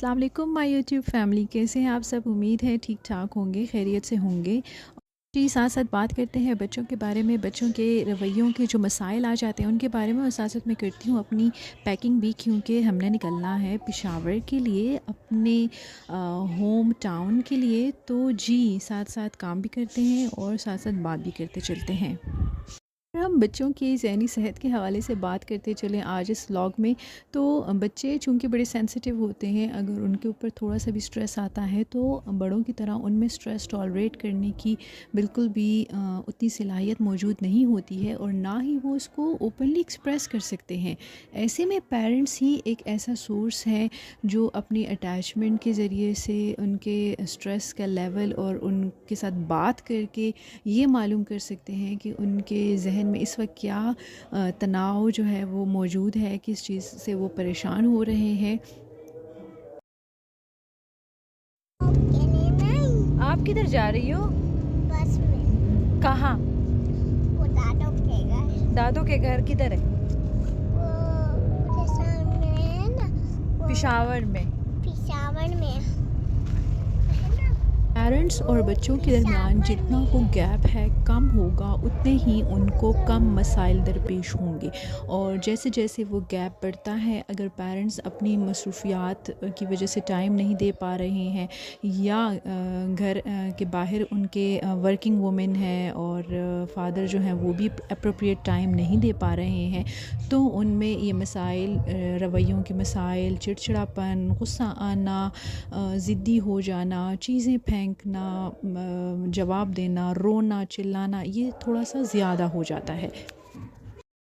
अस्सलाम वालेकुम my YouTube family, कैसे हैं आप सब। उम्मीद है ठीक ठाक होंगे, खैरियत से होंगे। जी, साथ साथ बात करते हैं बच्चों के बारे में, बच्चों के रवैयों के जो मसाइल आ जाते हैं उनके बारे में, और साथ साथ मैं करती हूँ अपनी पैकिंग भी, क्योंकि हमने निकलना है पेशावर के लिए, अपने होम टाउन के लिए। तो जी, साथ साथ काम भी करते हैं और साथ साथ बात भी करते चलते हैं। हम बच्चों की ज़हनी सेहत के हवाले से बात करते चलें आज इस व्लॉग में। तो बच्चे चूँकि बड़े सेंसिटिव होते हैं, अगर उनके ऊपर थोड़ा सा भी स्ट्रेस आता है तो बड़ों की तरह उनमें स्ट्रेस टॉलरेट करने की बिल्कुल भी उतनी सलाहियत मौजूद नहीं होती है, और ना ही वो उसको ओपनली एक्सप्रेस कर सकते हैं। ऐसे में पेरेंट्स ही एक ऐसा सोर्स है जो अपनी अटैचमेंट के ज़रिए से उनके स्ट्रेस का लेवल और उनके साथ बात करके ये मालूम कर सकते हैं कि उनके जहन में इस वक्त क्या तनाव जो है वो मौजूद है, किस चीज़ से वो परेशान हो रहे हैं। आप किधर जा रही हो? बस में। कहाँ? वो दादों के घर। दादू के घर किधर है? वो उधर सामने है ना, वो पेशावर में। पिशावर में है ना। पेरेंट्स और बच्चों के दरमियान पिशावर जितना वो में। गैप है कम होगा, उतने ही उनको कम मसाइल दरपेश होंगे। और जैसे जैसे वो गैप बढ़ता है, अगर पेरेंट्स अपनी मसरूफियात की वजह से टाइम नहीं दे पा रहे हैं, या घर के बाहर उनके वर्किंग वुमेन हैं और फादर जो हैं वो भी अप्रोप्रिएट टाइम नहीं दे पा रहे हैं, तो उनमें ये मसाइल, रवैयों के मसाइल, चिड़चिड़ापन, गुस्सा आना, ज़िद्दी हो जाना, चीज़ें फेंकना, जवाब देना, रोना चिल्लाना, ये थोड़ा सा ज़्यादा हो जाता है।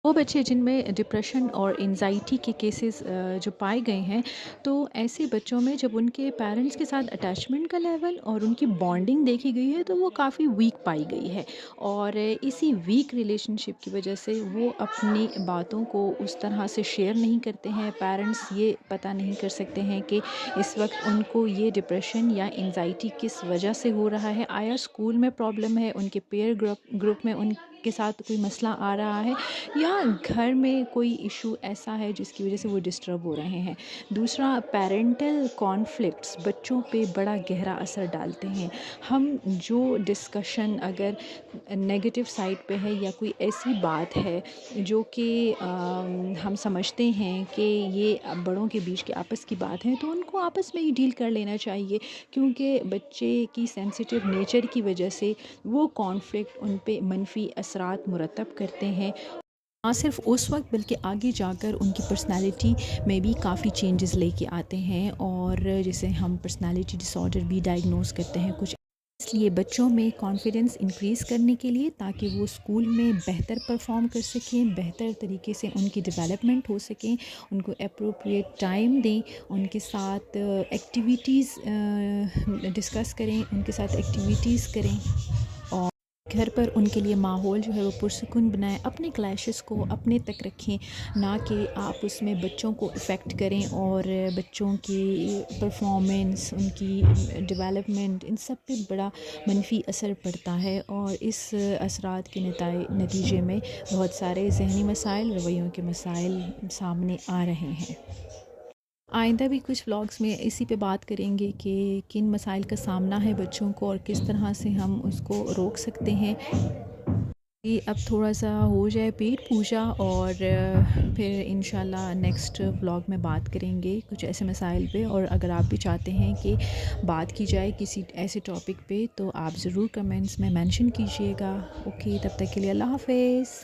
वो बच्चे जिनमें डिप्रेशन और एंजाइटी के केसेस जो पाए गए हैं, तो ऐसे बच्चों में जब उनके पेरेंट्स के साथ अटैचमेंट का लेवल और उनकी बॉन्डिंग देखी गई है तो वो काफ़ी वीक पाई गई है, और इसी वीक रिलेशनशिप की वजह से वो अपनी बातों को उस तरह से शेयर नहीं करते हैं। पेरेंट्स ये पता नहीं कर सकते हैं कि इस वक्त उनको ये डिप्रेशन या एंजाइटी किस वजह से हो रहा है। आया स्कूल में प्रॉब्लम है, उनके पेयर ग्रुप में उनके साथ कोई मसला आ रहा है, या घर में कोई इशू ऐसा है जिसकी वजह से वो डिस्टर्ब हो रहे हैं। दूसरा, पेरेंटल कॉन्फ्लिक्ट्स बच्चों पे बड़ा गहरा असर डालते हैं। हम जो डिस्कशन अगर नेगेटिव साइड पे है, या कोई ऐसी बात है जो कि हम समझते हैं कि ये बड़ों के बीच की आपस की बात है, तो उनको आपस में ही डील कर लेना चाहिए, क्योंकि बच्चे की सेंसिटिव नेचर की वजह से वो कॉन्फ्लिक्ट उन पे मनफी असरात मुरतब करते हैं। ना सिर्फ उस वक्त बल्कि आगे जाकर उनकी पर्सनालिटी में भी काफ़ी चेंजेस लेके आते हैं, और जिसे हम पर्सनालिटी डिसऑर्डर भी डायग्नोस करते हैं कुछ। इसलिए बच्चों में कॉन्फिडेंस इंक्रीज़ करने के लिए, ताकि वो स्कूल में बेहतर परफॉर्म कर सकें, बेहतर तरीके से उनकी डेवलपमेंट हो सकें, उनको अप्रोप्रिएट टाइम दें, उनके साथ एक्टिविटीज़ डिस्कस करें, उनके साथ एक्टिविटीज़ करें, और घर पर उनके लिए माहौल जो है वो पुरसुकून बनाएं। अपने क्लैशेस को अपने तक रखें, ना कि आप उसमें बच्चों को इफ़ेक्ट करें, और बच्चों की परफॉर्मेंस, उनकी डेवलपमेंट, इन सब पे बड़ा मनफी असर पड़ता है, और इस असरात के नतीजे में बहुत सारे जहनी मसाइल, रवैयों के मसाइल सामने आ रहे हैं। आइंदा भी कुछ व्लॉग्स में इसी पे बात करेंगे कि किन मसाइल का सामना है बच्चों को, और किस तरह से हम उसको रोक सकते हैं। कि अब थोड़ा सा हो जाए पेट पूजा, और फिर इंशाल्लाह नेक्स्ट व्लॉग में बात करेंगे कुछ ऐसे मसाइल पे। और अगर आप भी चाहते हैं कि बात की जाए किसी ऐसे टॉपिक पे, तो आप ज़रूर कमेंट्स में मेंशन कीजिएगा। ओके, तब तक के लिए अल्लाह हाफ़िज़।